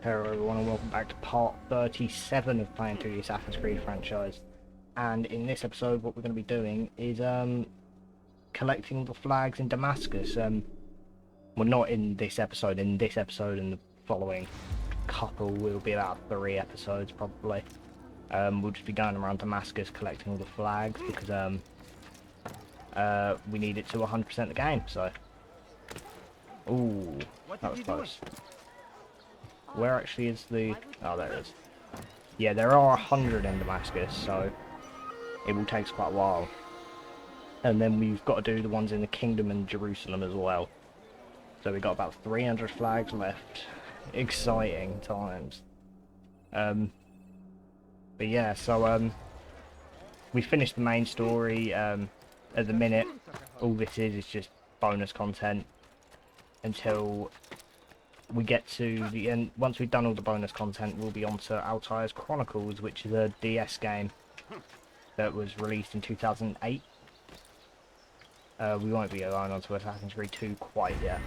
Hello everyone and welcome back to part 37 of playing through the Assassin's Creed franchise. And in this episode what we're going to be doing is collecting the flags in Damascus. Well, not in this episode and the following couple will be about 3 episodes probably. We'll just be going around Damascus collecting all the flags because we need it to 100% the game, so... Ooh, that was close. Where actually is the... Oh, there it is. Yeah, there are 100 in Damascus, so it will take us quite a while. And then we've got to do the ones in the Kingdom and Jerusalem as well. So we've got about 300 flags left. Exciting times. But yeah, so we finished the main story. At the minute, all this is just bonus content until we get to the end. Once we've done all the bonus content, we'll be on to Altair's Chronicles, which is a DS game that was released in 2008. We won't be going on to Assassin's Creed 2 quite yet.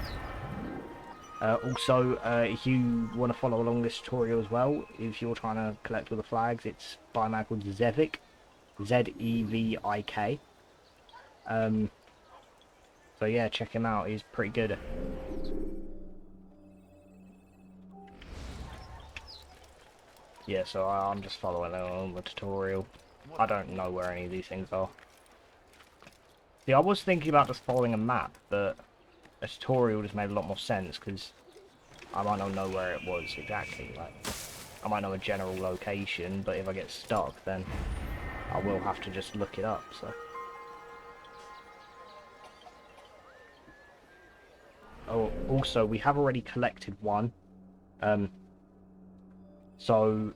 Also, if you want to follow along this tutorial as well, if you're trying to collect all the flags, it's by a man called Zevik, Z-E-V-I-K. So yeah, check him out, he's pretty good. Yeah, so I'm just following along the tutorial. I don't know where any of these things are. See, I was thinking about just following a map, but a tutorial just made a lot more sense, because I might not know where it was exactly. Like, I might know a general location, but if I get stuck, then I will have to just look it up, so... Oh, also, we have already collected one. So,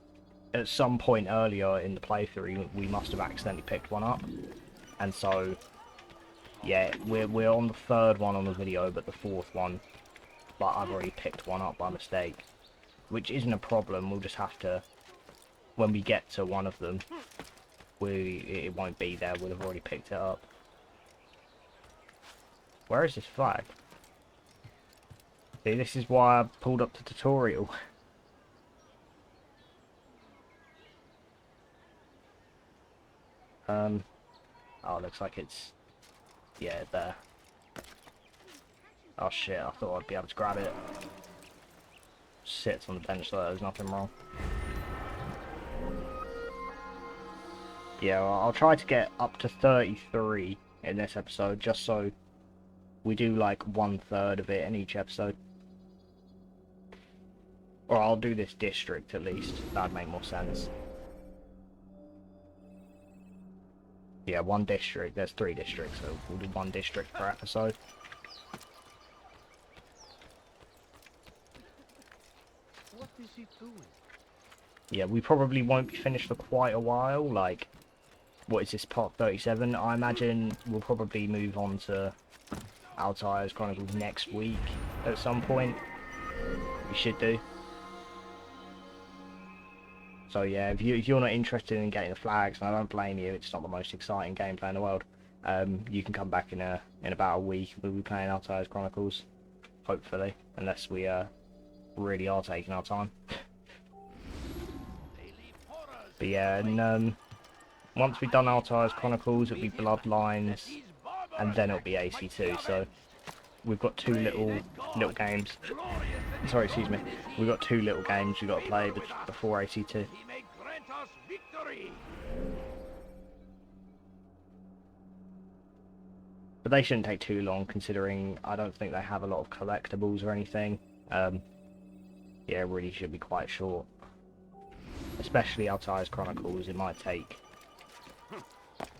at some point earlier in the playthrough, we must have accidentally picked one up. And so, yeah, we're on the 3rd one on the video, but the 4th one, but I've already picked one up by mistake. Which isn't a problem, we'll just have to, when we get to one of them, it won't be there, we'll have already picked it up. Where is this flag? See, this is why I pulled up the tutorial. Oh, looks like it's... Yeah, there. Oh shit, I thought I'd be able to grab it. Sits on the bench there, there's nothing wrong. Yeah, well, I'll try to get up to 33 in this episode, just so we do like 1/3 of it in each episode. Or I'll do this district at least, that'd make more sense. Yeah, 1 district, there's 3 districts, so we'll do 1 district per episode. What is he doing? Yeah, we probably won't be finished for quite a while, like, what is this, part 37? I imagine we'll probably move on to Altair's Chronicles next week at some point. We should do. So yeah, if you're not interested in getting the flags, and I don't blame you, it's not the most exciting gameplay in the world. You can come back in about a week. We'll be playing Altair's Chronicles, hopefully, unless we really are taking our time. But yeah, and once we've done Altair's Chronicles, it'll be Bloodlines, and then it'll be AC2. So we've got 2 little games. Sorry, excuse me. We've got 2 little games we've got to play before AC2. But they shouldn't take too long, considering I don't think they have a lot of collectibles or anything. Yeah, it really should be quite short. Especially Altair's Chronicles, it might take...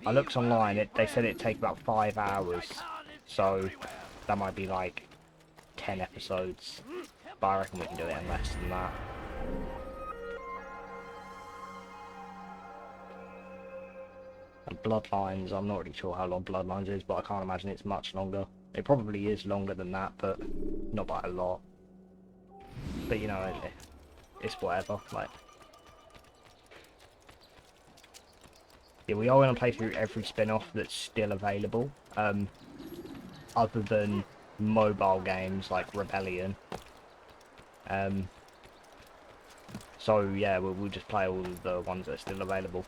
I looked online, they said it'd take about 5 hours. So, that might be like 10 episodes. But I reckon we can do it in less than that. And Bloodlines, I'm not really sure how long Bloodlines is, but I can't imagine it's much longer. It probably is longer than that, but not by a lot. But you know, it's whatever, like... Yeah, we are going to play through every spin-off that's still available, other than mobile games like Rebellion. So yeah, we'll just play all of the ones that are still available.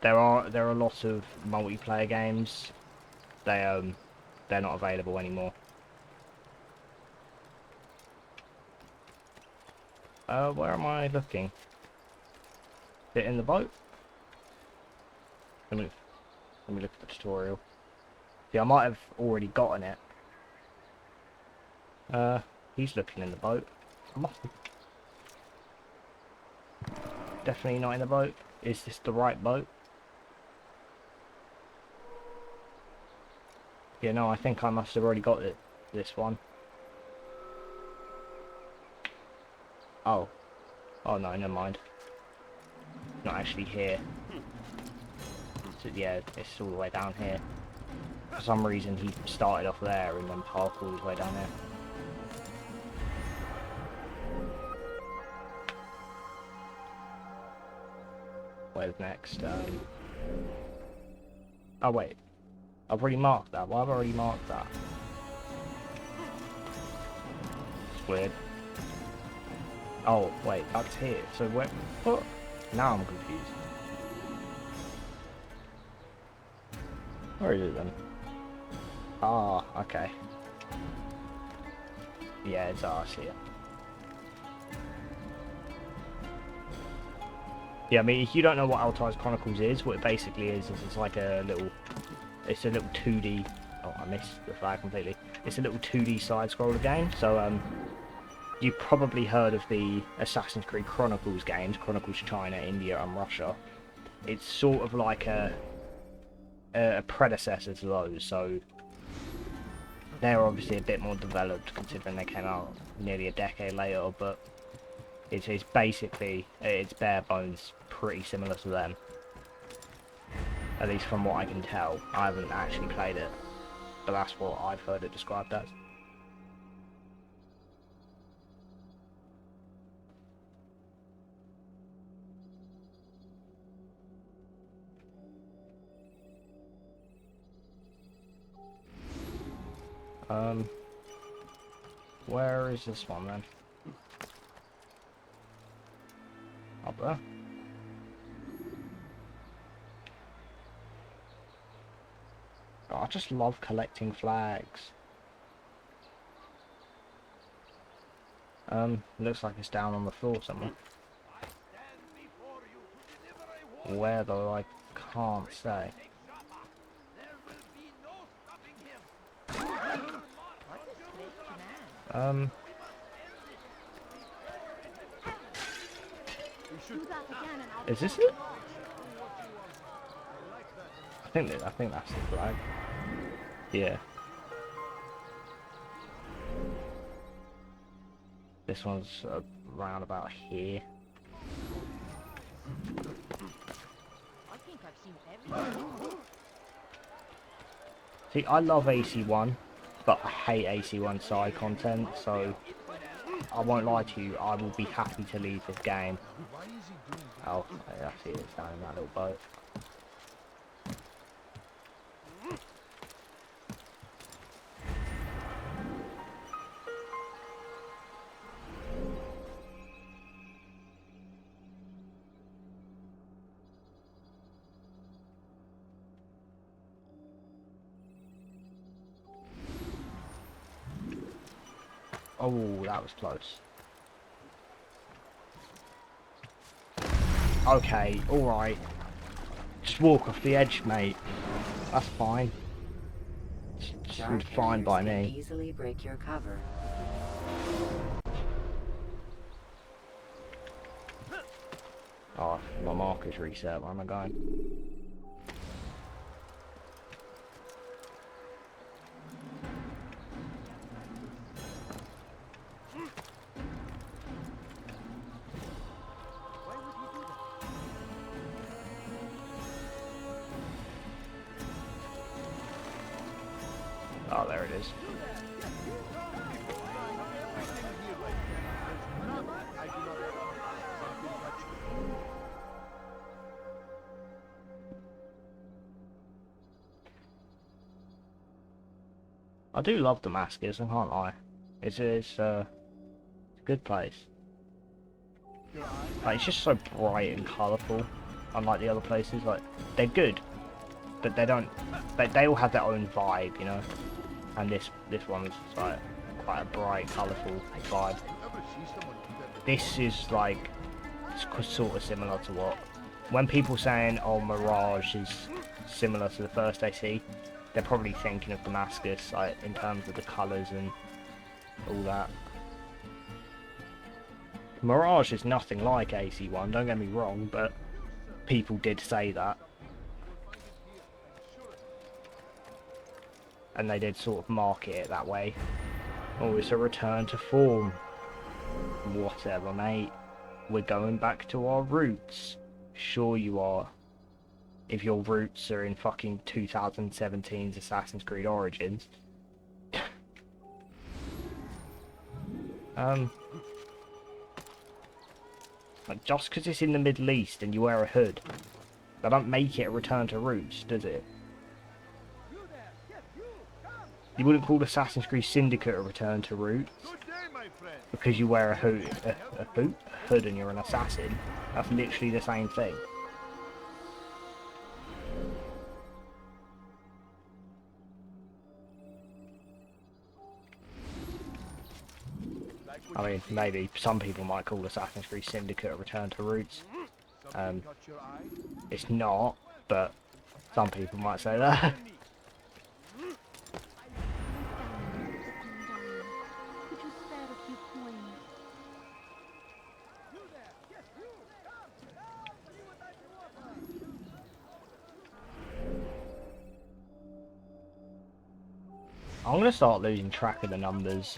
There are a lot of multiplayer games. They're not available anymore. Where am I looking? Is it in the boat? Let me look at the tutorial. See, I might have already gotten it. He's looking in the boat. Definitely not in the boat. Is this the right boat? Yeah, no, I think I must have already got it. This one. Oh. Oh no, never mind. Not actually here. So, yeah, it's all the way down here. For some reason he started off there and then parkoured his way down there. Where's next? Oh wait. I've already marked that. Why have I already marked that? It's weird. Oh, wait, that's here. So where... What? Now I'm confused. Where is it then? Ah, okay. Yeah, it's ours here. Yeah, I mean, if you don't know what Altai's Chronicles is, what it basically is it's like a little... It's a little 2D... Oh, I missed the flag completely. It's a little 2D side-scroller game, so, you've probably heard of the Assassin's Creed Chronicles games, Chronicles China, India and Russia. It's sort of like a predecessor to those, so they're obviously a bit more developed considering they came out nearly a decade later, but it's basically, it's bare bones pretty similar to them. At least from what I can tell. I haven't actually played it, but that's what I've heard it described as. Where is this one then? Up there? Oh, I just love collecting flags. Looks like it's down on the floor somewhere. Where though, I can't say. Is this it? I think that's the flag. Yeah. This one's around about here. I think I've seen everything. See, I love AC1, but I hate AC1 side content, so I won't lie to you, I will be happy to leave this game. Oh, I see it's down in that little boat. Oh, that was close. Okay, alright. Just walk off the edge, mate. That's fine. It's fine by me. Easily break your cover. Oh, my marker's reset. Where am I going? Oh, there it is. I do love Damascus, I can't lie. It's a good place. Like, it's just so bright and colourful, unlike the other places. Like, they're good, but they don't. They all have their own vibe, you know. And this one's like quite a bright, colourful vibe. This is like sort of similar to what when people saying, "Oh, Mirage is similar to the first AC," they're probably thinking of Damascus, like in terms of the colours and all that. Mirage is nothing like AC1, don't get me wrong, but people did say that. And they did sort of market it that way. Oh, it's a return to form. Whatever, mate. We're going back to our roots. Sure you are. If your roots are in fucking 2017's Assassin's Creed Origins. Like, just because it's in the Middle East and you wear a hood, that don't make it a return to roots, does it? You wouldn't call Assassin's Creed Syndicate a return to roots because you wear a hood and you're an assassin. That's literally the same thing. I mean, maybe some people might call Assassin's Creed Syndicate a return to roots. It's not, but some people might say that. I'm gonna start losing track of the numbers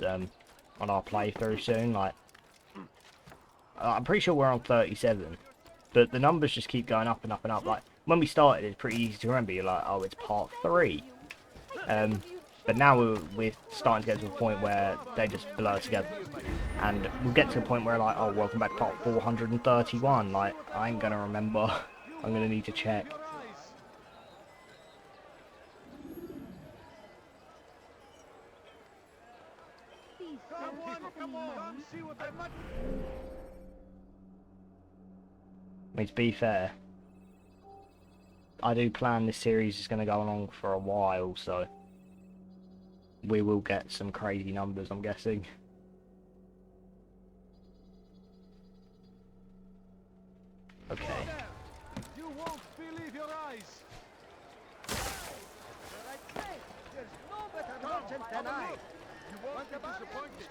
on our playthrough soon. Like, I'm pretty sure we're on 37, but the numbers just keep going up and up and up. Like, when we started, it's pretty easy to remember. You're like, oh, it's part 3. But now we're starting to get to a point where they just blur together, and we'll get to a point where like, oh, welcome back to part 431. Like, I ain't gonna remember. I'm gonna need to check. I mean, to be fair, I do plan this series is going to go along for a while, so we will get some crazy numbers, I'm guessing. Okay. You won't believe your eyes. There's no better merchant than I. You won't be disappointed.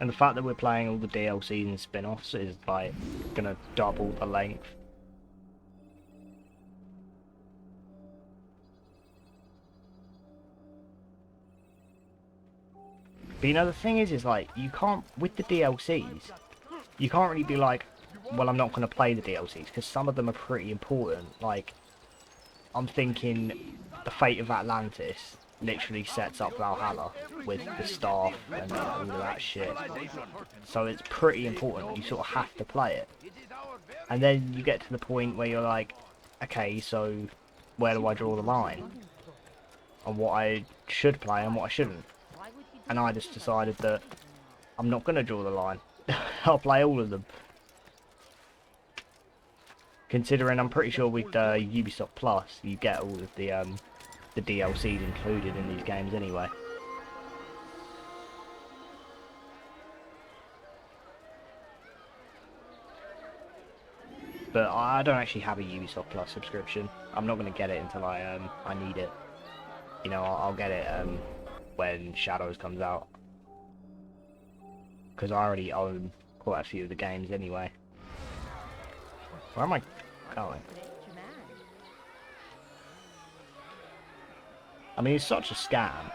And the fact that we're playing all the DLCs and spin-offs is like gonna double the length. But you know, the thing is like, you can't, with the DLCs, you can't really be like, well, I'm not gonna play the DLCs, because some of them are pretty important. Like, I'm thinking the fate of Atlantis literally sets up Valhalla with the staff and all of that shit. So it's pretty important. You sort of have to play it. And then you get to the point where you're like, okay, so where do I draw the line? On what I should play and what I shouldn't. And I just decided that I'm not going to draw the line. I'll play all of them. Considering I'm pretty sure with Ubisoft Plus, you get all of the DLCs included in these games anyway. But I don't actually have a Ubisoft Plus subscription. I'm not going to get it until I need it. You know, I'll get it when Shadows comes out. Because I already own quite a few of the games anyway. Where am I going? I mean, it's such a scam.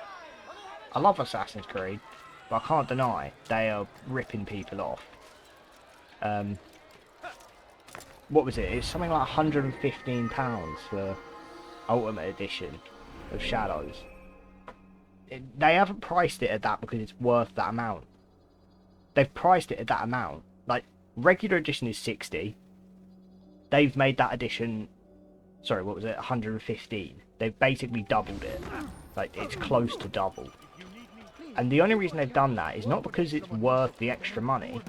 I love Assassin's Creed, but I can't deny they are ripping people off. What was it? It's something like £115 for Ultimate Edition of Shadows. They haven't priced it at that because it's worth that amount. They've priced it at that amount. Like, regular edition is 60. They've made that edition sorry, what was it, 115. They've basically doubled it. Like, it's close to double. And the only reason they've done that is not because it's worth the extra money,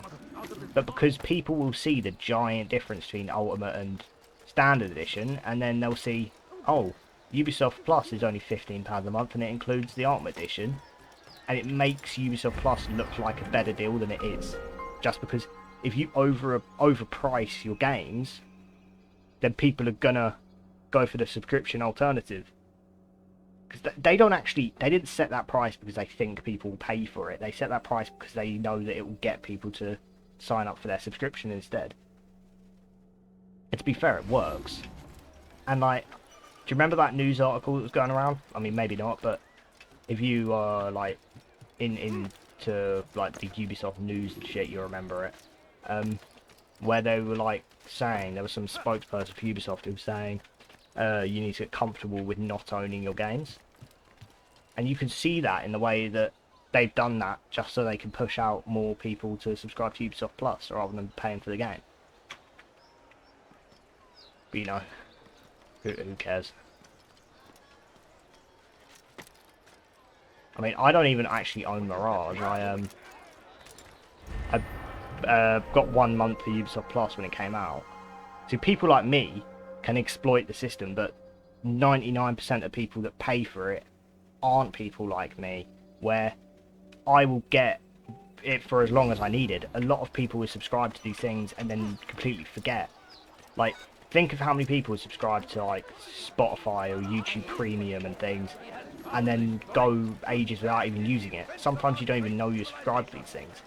but because people will see the giant difference between Ultimate and Standard Edition, and then they'll see, oh, Ubisoft Plus is only £15 a month and it includes the Ultimate Edition, and it makes Ubisoft Plus look like a better deal than it is. Just because if you overprice your games, then people are gonna go for the subscription alternative. Because they didn't set that price because they think people will pay for it. They set that price because they know that it will get people to sign up for their subscription instead. And to be fair, it works. And like, do you remember that news article that was going around? I mean, maybe not, but if you are like into like the Ubisoft news and shit, you'll remember it. Where they were like saying, there was some spokesperson for Ubisoft who was saying, you need to get comfortable with not owning your games. And you can see that in the way that they've done that just so they can push out more people to subscribe to Ubisoft Plus rather than paying for the game. But you know, who cares? I mean, I don't even actually own Mirage. I got 1 month for Ubisoft Plus when it came out. So people like me can exploit the system, but 99% of people that pay for it aren't people like me, where I will get it for as long as I needed. A lot of people will subscribe to these things and then completely forget. Like, think of how many people subscribe to like Spotify or YouTube Premium and things, and then go ages without even using it. Sometimes you don't even know you're subscribed to these things.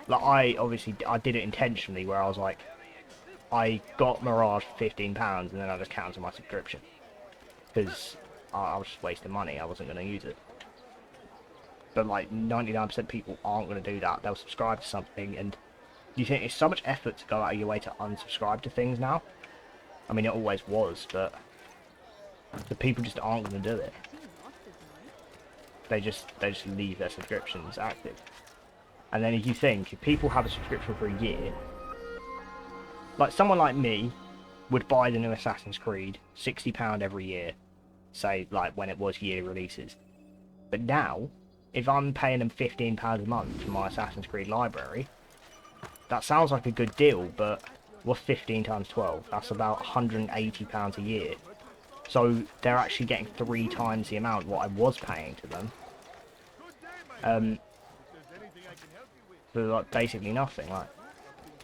Like, I did it intentionally, where I was like, I got Mirage for £15 and then I just cancelled my subscription. Because I was just wasting money, I wasn't going to use it. But like 99% of people aren't going to do that. They'll subscribe to something, and you think it's so much effort to go out of your way to unsubscribe to things now? I mean, it always was, but the people just aren't going to do it. They just leave their subscriptions active. And then if you think, if people have a subscription for a year, like someone like me would buy the new Assassin's Creed, £60 every year, say like when it was yearly releases. But now, if I'm paying them £15 a month for my Assassin's Creed library, that sounds like a good deal, but what's 15 times 12? That's about £180 a year. So they're actually getting 3 times the amount what I was paying to them. For like basically nothing. Like,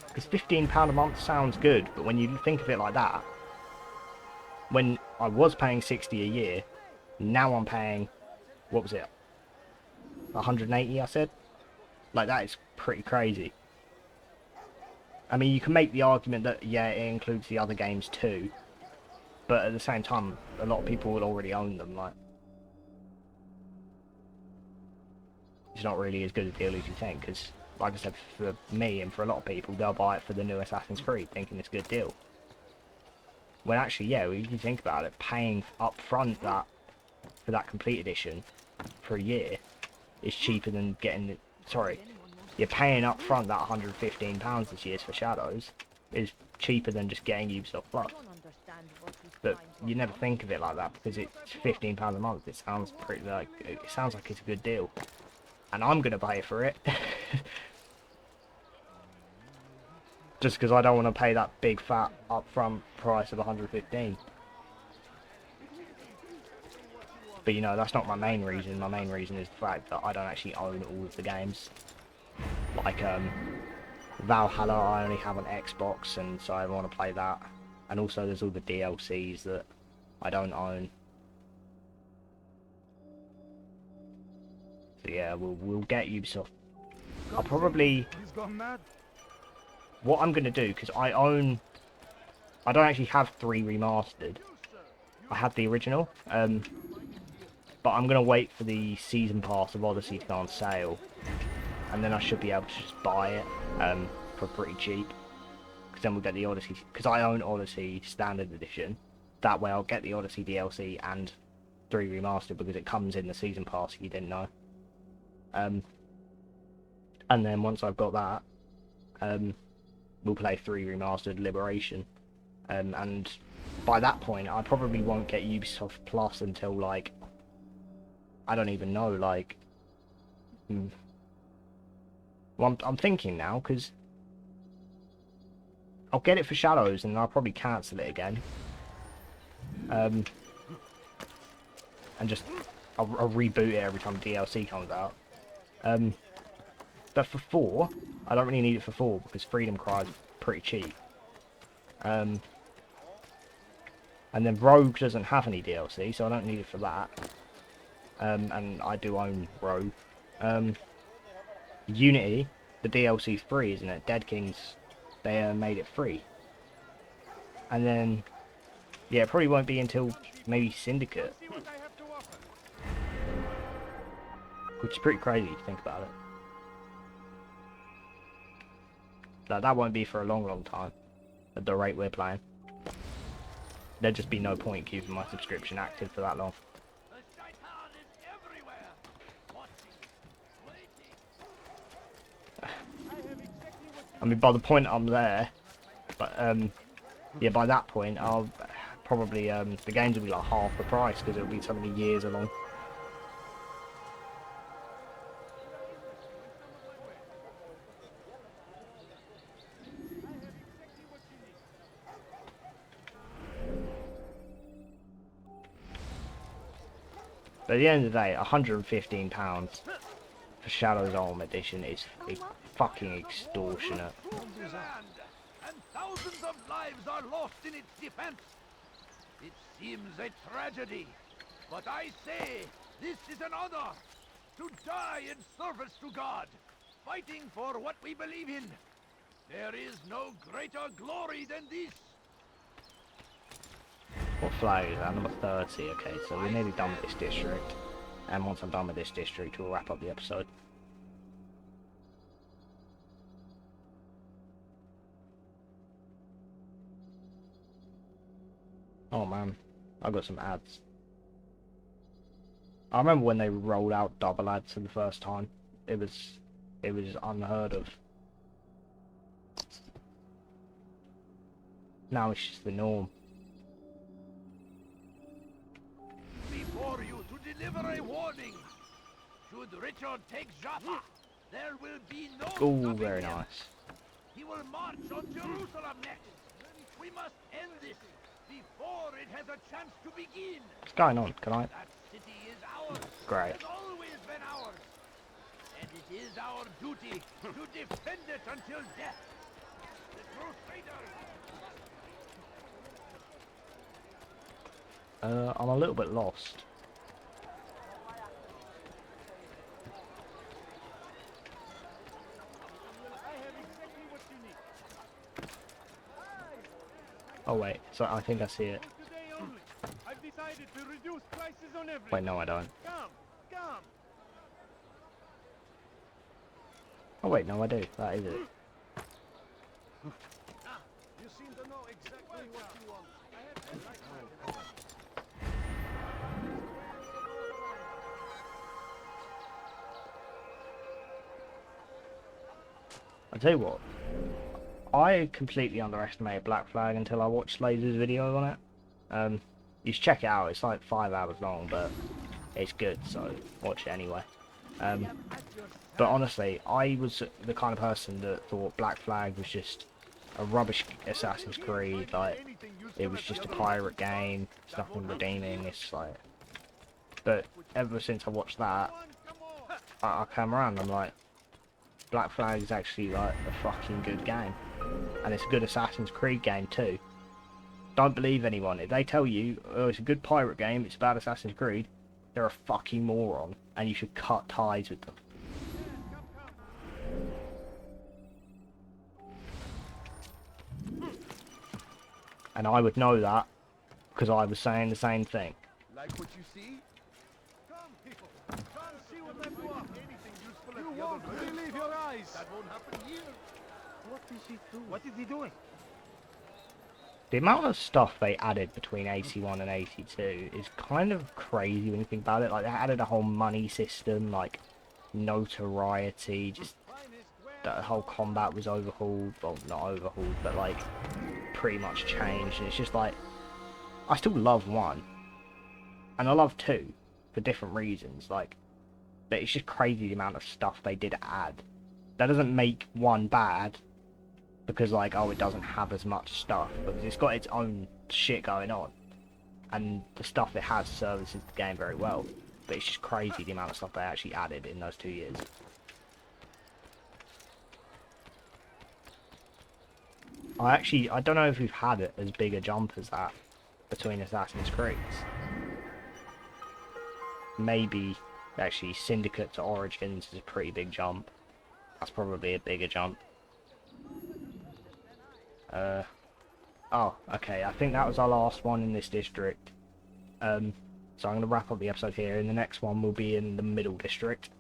because £15 a month sounds good, but when you think of it like that, when I was paying 60 a year, now I'm paying, what was it, 180 I said? Like, that is pretty crazy. I mean, you can make the argument that, yeah, it includes the other games too, but at the same time, a lot of people will already own them. Like, it's not really as good a deal as you think, because, like I said, for me and for a lot of people, they'll buy it for the new Assassin's Creed, thinking it's a good deal. When actually, yeah, if you think about it, paying up front that for that complete edition for a year is cheaper than getting it. Sorry, you're paying up front that £115 this year for Shadows is cheaper than just getting Ubisoft Plus. But you never think of it like that because it's £15 a month. It sounds pretty like it's a good deal, and I'm gonna pay for it. Just because I don't want to pay that big fat upfront price of 115. But you know, that's not my main reason. My main reason is the fact that I don't actually own all of the games. Like Valhalla, I only have on Xbox, and so I want to play that. And also there's all the DLCs that I don't own. So yeah, we'll get Ubisoft. I'll probably... What I'm going to do, because I don't actually have 3 remastered. I have the original. But I'm going to wait for the season pass of Odyssey to go on sale. And then I should be able to just buy it for pretty cheap. Because then we'll get the Odyssey, because I own Odyssey Standard Edition. That way I'll get the Odyssey DLC and 3 remastered, because it comes in the season pass if you didn't know. And then once I've got that, we'll play 3 remastered Liberation, and by that point, I probably won't get Ubisoft Plus until, like, I don't even know, like, well, I'm thinking now, because I'll get it for Shadows, and I'll probably cancel it again. And just, I'll reboot it every time DLC comes out. But for 4, I don't really need it for 4, because Freedom Cry is pretty cheap. And then Rogue doesn't have any DLC, so I don't need it for that. And I do own Rogue. Unity, the DLC's free, isn't it? Dead Kings, they made it free. And then, yeah, it probably won't be until maybe Syndicate. Which is pretty crazy to think about it. That won't be for a long time, at the rate we're playing. There'd just be no point keeping my subscription active for that long. I mean, by the point I'm there, but yeah, by that point I'll probably the games will be like half the price because it'll be so many years along. But at the end of the day, £115 for Shadows Ultimate Edition is fucking extortionate. And thousands of lives are lost in its defense. It seems a tragedy, but I say this is an honor to die in service to God, fighting for what we believe in. There is no greater glory than this. What flag is that? Number 30. Okay, so we're nearly done with this district. And once I'm done with this district, we'll wrap up the episode. Oh man, I got some ads. I remember when they rolled out double ads for the first time. It was unheard of. Now it's just the norm. Before you to deliver a warning. Should Richard take Jaffa, there will be no Oh, stopping very him. nice. He will march on Jerusalem next. We must end this before it has a chance to begin. What's going on? Can I? That city is ours. Great. Has always been ours. And it is our duty to defend it until death. The Crusaders. I'm a little bit lost. Oh wait, so I think I see it. Wait, no I don't. Oh wait, no I do. That is it. You seem to know exactly what you want. I'll tell you what. I completely underestimated Black Flag until I watched Laser's video on it. You should check it out. It's like 5 hours long, but it's good, so watch it anyway. But honestly, I was the kind of person that thought Black Flag was just a rubbish Assassin's Creed. Like, it was just a pirate game. It's nothing redeeming. It's like, but ever since I watched that, I came around. I'm like, Black Flag is actually like a fucking good game. And it's a good Assassin's Creed game too. Don't believe anyone. If they tell you, oh, it's a good pirate game, it's about Assassin's Creed, they're a fucking moron. And you should cut ties with them. And I would know that, because I was saying the same thing. Like what you see? Come, people. Come see what I've got. Anything useful at the other end. You won't believe your eyes. That won't happen here. What is he doing? What is he doing? The amount of stuff they added between 81 and 82 is kind of crazy when you think about it. Like, they added a whole money system, like notoriety, just the whole combat was overhauled. Well, not overhauled, but like pretty much changed. And it's just like, I still love 1. And I love 2 for different reasons, like, but it's just crazy the amount of stuff they did add. That doesn't make 1 bad, because, like, oh, it doesn't have as much stuff, because it's got its own shit going on. And the stuff it has services the game very well. But it's just crazy the amount of stuff they actually added in those 2 years. I don't know if we've had it as big a jump as that between Assassin's Creeds. Maybe, actually, Syndicate to Origins is a pretty big jump. That's probably a bigger jump. Oh, okay, I think that was our last one in this district. So I'm going to wrap up the episode here, and the next one will be in the middle district.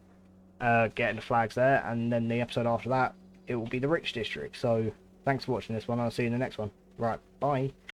Getting the flags there, and then the episode after that, it will be the rich district. So, thanks for watching this one, I'll see you in the next one. Right, bye.